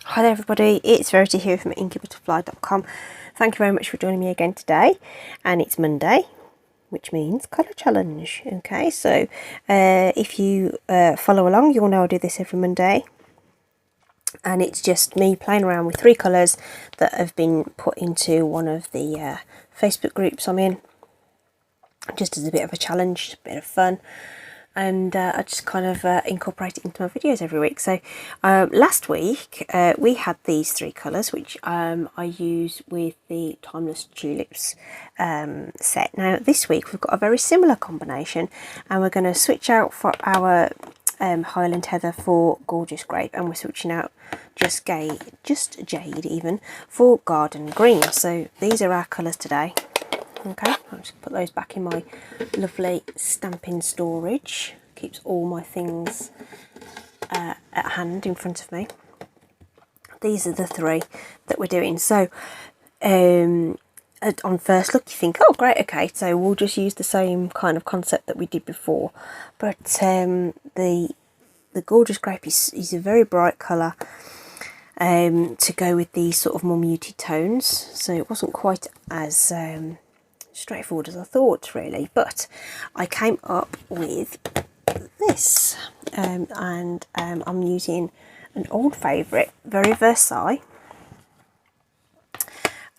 Hi there everybody, it's Verity here from inkybutterfly.com. Thank you very much for joining me again today, and it's Monday, which means colour challenge. Okay, so if you follow along, you'll know I do this every Monday, and it's just me playing around with 3 colours that have been put into one of the Facebook groups I'm in, just as a bit of a challenge, a bit of fun. And I just kind of incorporate it into my videos every week. So last week we had these 3 colours, which I use with the Timeless Tulips set. Now this week we've got a very similar combination, and we're going to switch out for our Highland Heather for Gorgeous Grape, and we're switching out just Jade even for Garden Green. So these are our colours today. Okay, I'll just put those back in my lovely stamping storage. Keeps all my things at hand in front of me. These are the 3 that we're doing. So on first look you think, oh great, okay, so we'll just use the same kind of concept that we did before. But the Gorgeous Grape is a very bright colour to go with these sort of more muted tones. So it wasn't quite as straightforward as I thought, really, but I came up with this, and I'm using an old favourite, very Versailles,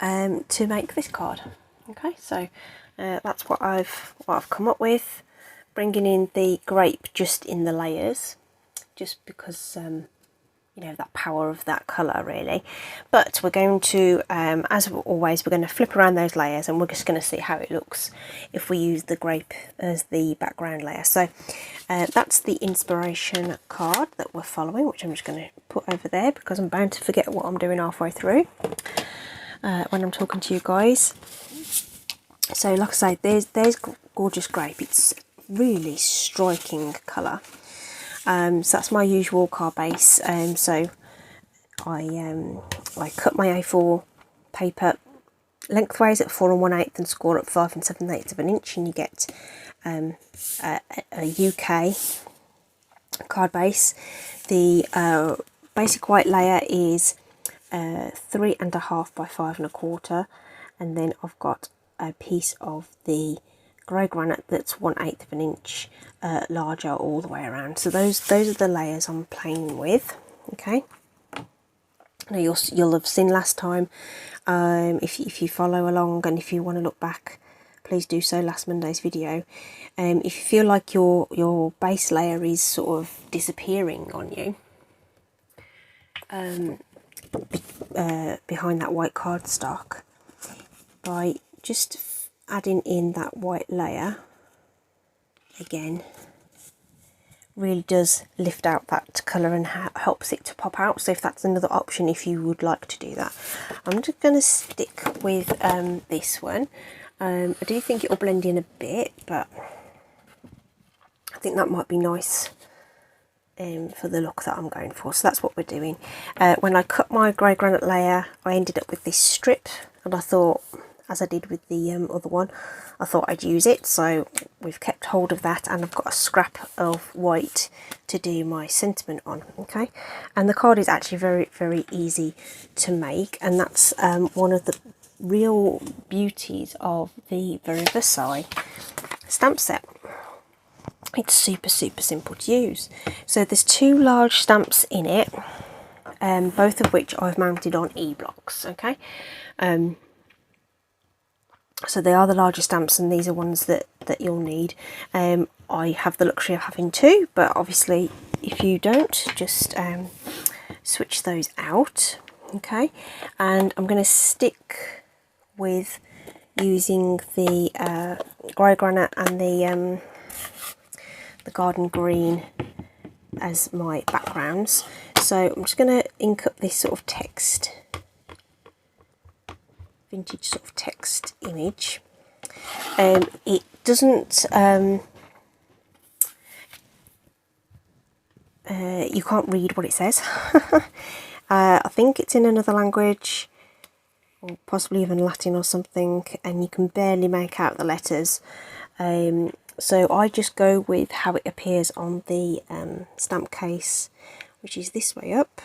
to make this card. Okay, so that's what I've come up with, bringing in the grape just in the layers, just because you know, that power of that colour really. But we're going to, as always, we're going to flip around those layers, and we're just going to see how it looks if we use the grape as the background layer. So that's the inspiration card that we're following, which I'm just going to put over there because I'm bound to forget what I'm doing halfway through when I'm talking to you guys. So like I say, there's Gorgeous Grape. It's really striking colour. So that's my usual card base. So I cut my A4 paper lengthways at 4 1/8 and score at 5 7/8 of an inch, and you get a UK card base. The basic white layer is 3.5 by 5 1/4, and then I've got a piece of the grey granite that's 1/8 of an inch larger all the way around. So those are the layers I'm playing with. Okay, now you'll have seen last time, if you follow along, and if you want to look back, please do so, last Monday's video. If you feel like your base layer is sort of disappearing on you behind that white cardstock, by just adding in that white layer again, really does lift out that colour and helps it to pop out. So if that's another option, if you would like to do that, I'm just going to stick with this one. I do think it will blend in a bit, but I think that might be nice for the look that I'm going for. So that's what we're doing. When I cut my grey granite layer, I ended up with this strip, and I thought, as I did with the other one, I thought I'd use it. So we've kept hold of that, and I've got a scrap of white to do my sentiment on. Okay, and the card is actually very, very easy to make, and that's one of the real beauties of the very Versailles stamp set. It's super, super simple to use. So there's 2 large stamps in it, both of which I've mounted on E-blocks. Okay, so they are the larger stamps, and these are ones that you'll need. I have the luxury of having 2, but obviously if you don't, just switch those out. Okay, and I'm going to stick with using the grey granite and the Garden Green as my backgrounds. So I'm just going to ink up this sort of text, vintage sort of text image. It doesn't you can't read what it says. I think it's in another language, or possibly even Latin or something, and you can barely make out the letters. So I just go with how it appears on the stamp case, which is this way up.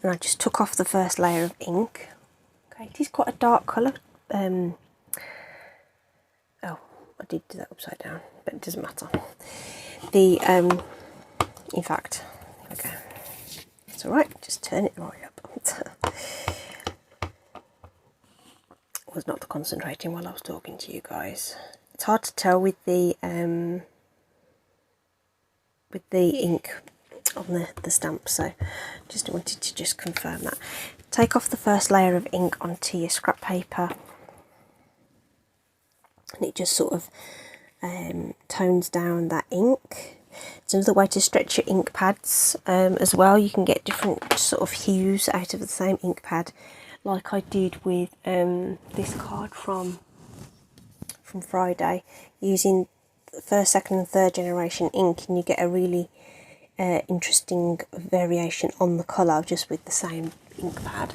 and I just took off the first layer of ink. Okay, it is quite a dark colour. Oh, I did do that upside down, but it doesn't matter. In fact, there we go. It's alright, just turn it right up. I was not concentrating while I was talking to you guys. It's hard to tell with the ink on the stamp, so just wanted to just confirm that. Take off the first layer of ink onto your scrap paper, and it just sort of tones down that ink. It's another way to stretch your ink pads as well. You can get different sort of hues out of the same ink pad, like I did with this card from Friday, using first, second and third generation ink, and you get a really interesting variation on the colour just with the same ink pad.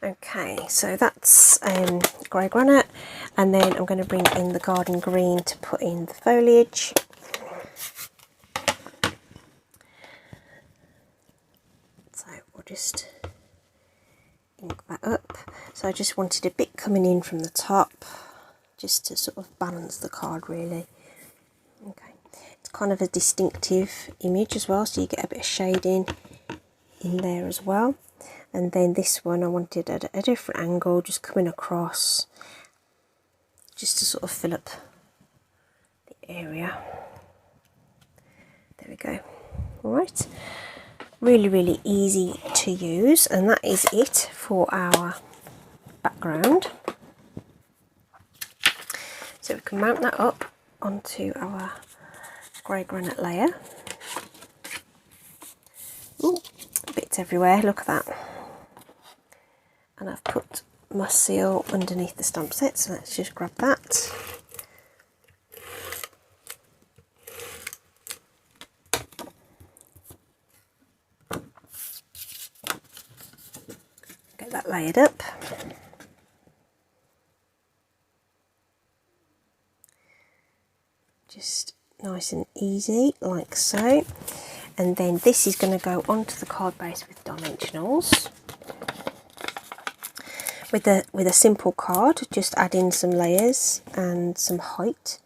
Okay, so that's grey granite, and then I'm going to bring in the garden green to put in the foliage. So we'll just ink that up. So I just wanted a bit coming in from the top, just to sort of balance the card really. Okay, it's kind of a distinctive image as well, so you get a bit of shading in there as well. And then this one I wanted at a different angle, just coming across, just to sort of fill up the area. There we go. Alright, really easy to use, and that is it for our background. So we can mount that up onto our grey granite layer. Ooh, bits everywhere, look at that. And I've put my seal underneath the stamp set, so let's just grab that. Get that layered up. Just nice and easy, like so. And then this is going to go onto the card base with dimensionals. With a simple card, just add in some layers and some height.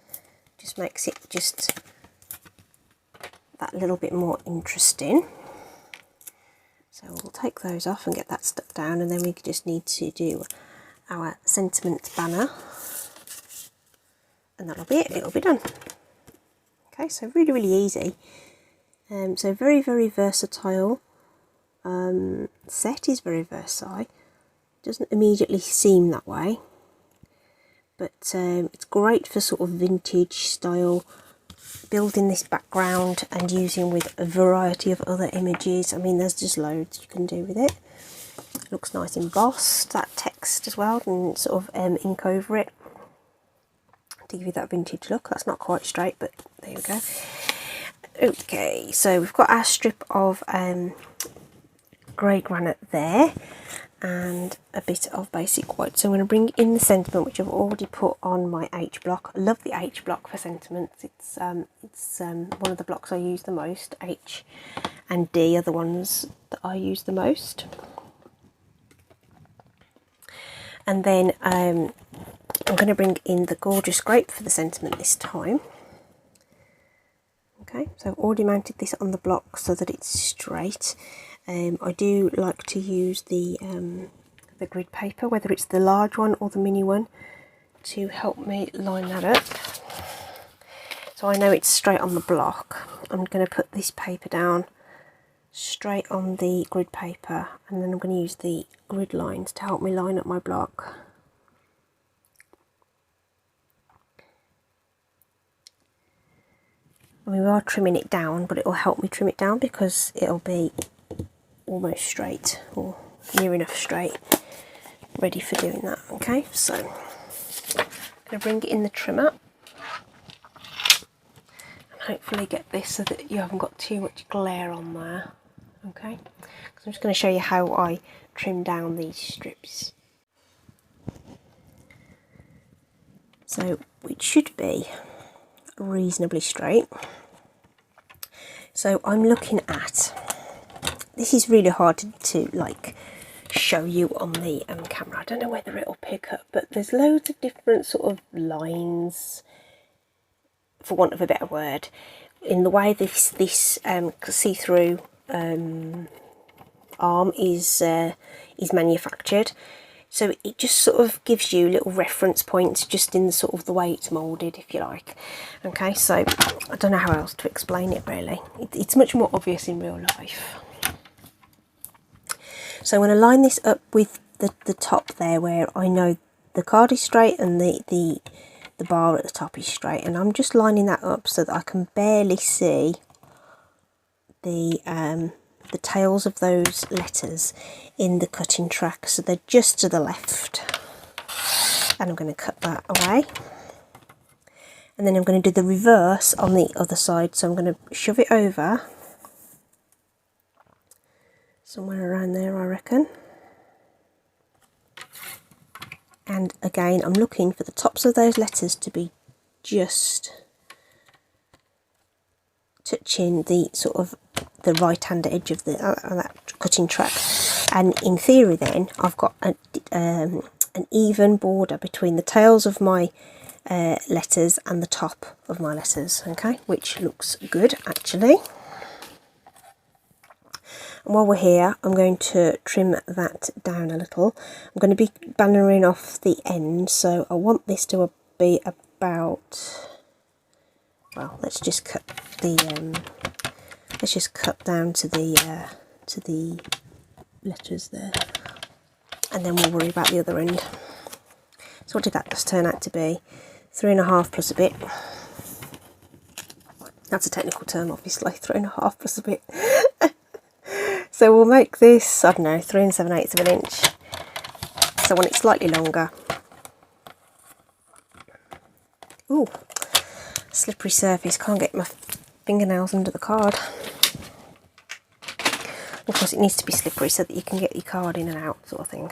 Just makes it just that little bit more interesting. So we'll take those off and get that stuck down, and then we just need to do our sentiment banner, and that'll be it, it'll be done. Okay, so really easy. So very versatile. Set is very Versailles. Doesn't immediately seem that way, but it's great for sort of vintage style, building this background and using with a variety of other images. I mean, there's just loads you can do with it. It looks nice embossed, that text as well, and sort of ink over it to give you that vintage look. That's not quite straight, but there we go. Okay, so we've got our strip of grey granite there, and a bit of basic white. So I'm going to bring in the sentiment, which I've already put on my H block. I love the H block for sentiments. It's one of the blocks I use the most. H and D are the ones that I use the most. And then I'm going to bring in the gorgeous grape for the sentiment this time. Okay, so I've already mounted this on the block so that it's straight. I do like to use the grid paper, whether it's the large one or the mini one, to help me line that up. So I know it's straight on the block. I'm going to put this paper down straight on the grid paper, and then I'm going to use the grid lines to help me line up my block. I mean, we are trimming it down, but it will help me trim it down because it'll be almost straight, or near enough straight, ready for doing that. Okay, so I'm going to bring it in the trimmer and hopefully get this so that you haven't got too much glare on there. Okay, so I'm just going to show you how I trim down these strips. So it should be reasonably straight. So I'm looking at this is really hard to like show you on the camera. I don't know whether it'll pick up, but there's loads of different sort of lines, for want of a better word, in the way this see-through arm is manufactured. So it just sort of gives you little reference points just in the sort of the way it's moulded, if you like. Okay, so I don't know how else to explain it really. It's much more obvious in real life. So I'm going to line this up with the top there, where I know the card is straight and the bar at the top is straight, and I'm just lining that up so that I can barely see the tails of those letters in the cutting track, so they're just to the left, and I'm going to cut that away, and then I'm going to do the reverse on the other side. So I'm going to shove it over somewhere around there, I reckon, and again I'm looking for the tops of those letters to be just touching the sort of the right hand edge of the that cutting track, and in theory then I've got an even border between the tails of my letters and the top of my letters, okay, which looks good actually. And while we're here, I'm going to trim that down a little. I'm going to be bannering off the end, so I want this to be about, well, let's just cut the let's just cut down to the letters there, and then we'll worry about the other end. So what did that just turn out to be? 3.5 plus a bit. That's a technical term, obviously. 3.5 plus a bit. So we'll make this, I don't know, 3 7/8 of an inch. So I want it slightly longer. Ooh, slippery surface. Can't get my fingernails under the card. Of course, it needs to be slippery so that you can get your card in and out, sort of thing.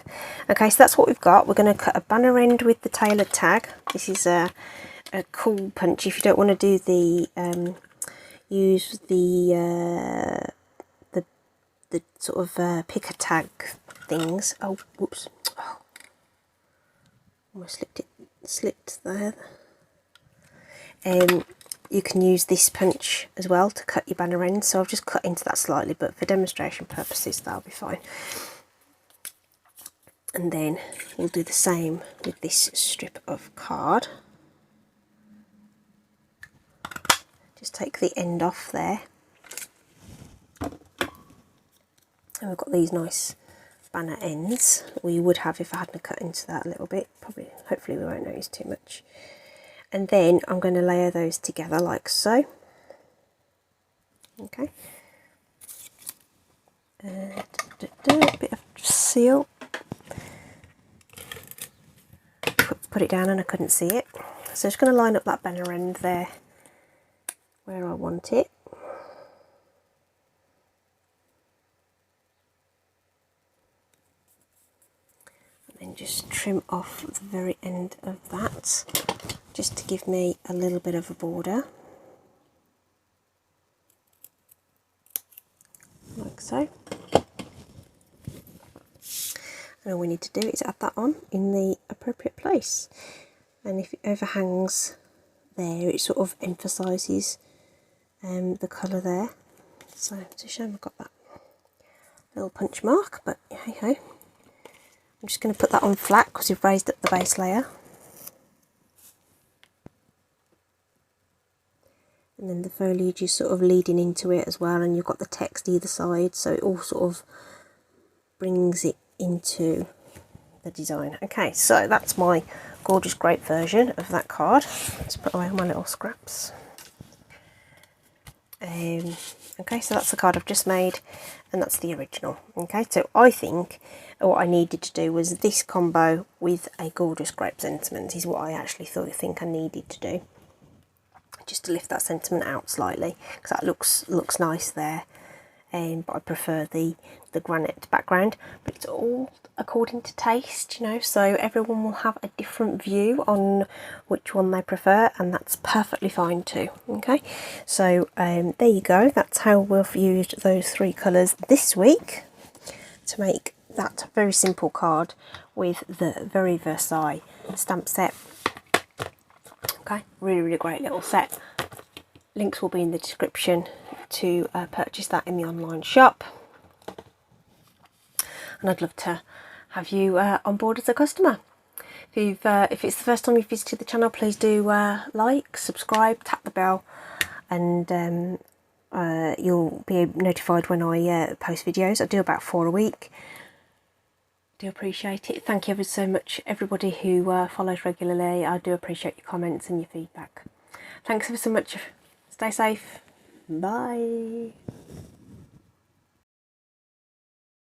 Okay, so that's what we've got. We're going to cut a banner end with the tailored tag. This is a cool punch. If you don't want to do the use the sort of picker tag things. Oh, whoops! Oh, almost slipped there. You can use this punch as well to cut your banner ends, so I've just cut into that slightly, but for demonstration purposes that'll be fine. And then we'll do the same with this strip of card. Just take the end off there, and we've got these nice banner ends. We would have if I hadn't cut into that a little bit. Probably, hopefully we won't notice too much. And then I'm going to layer those together like so. Okay. A bit of seal. Put it down and I couldn't see it. So I'm just going to line up that banner end there where I want it. And then just trim off the very end of that, just to give me a little bit of a border, like so. And all we need to do is add that on in the appropriate place, and if it overhangs there, it sort of emphasises the colour there. So it's a shame I've got that little punch mark, but hey ho. I'm just going to put that on flat because we've raised up the base layer. And then the foliage is sort of leading into it as well, and you've got the text either side, so it all sort of brings it into the design. Okay, so that's my gorgeous grape version of that card. Let's put away all my little scraps. Okay, so that's the card I've just made, and that's the original. Okay, so I think what I needed to do was this combo with a gorgeous grape sentiment is what I actually think I needed to do, just to lift that sentiment out slightly, because that looks nice there. but I prefer the granite background. But it's all according to taste, you know, so everyone will have a different view on which one they prefer, and that's perfectly fine too. Okay, so there you go. That's how we've used those 3 colours this week to make that very simple card with the very Versailles stamp set. Okay, really great little set. Links will be in the description to purchase that in the online shop, and I'd love to have you on board as a customer. If it's the first time you've visited the channel, please do like, subscribe, tap the bell, and you'll be notified when I post videos. I do about 4 a week. Do appreciate it. Thank you ever so much, everybody who follows regularly. I do appreciate your comments and your feedback. Thanks ever so much. Stay safe. Bye.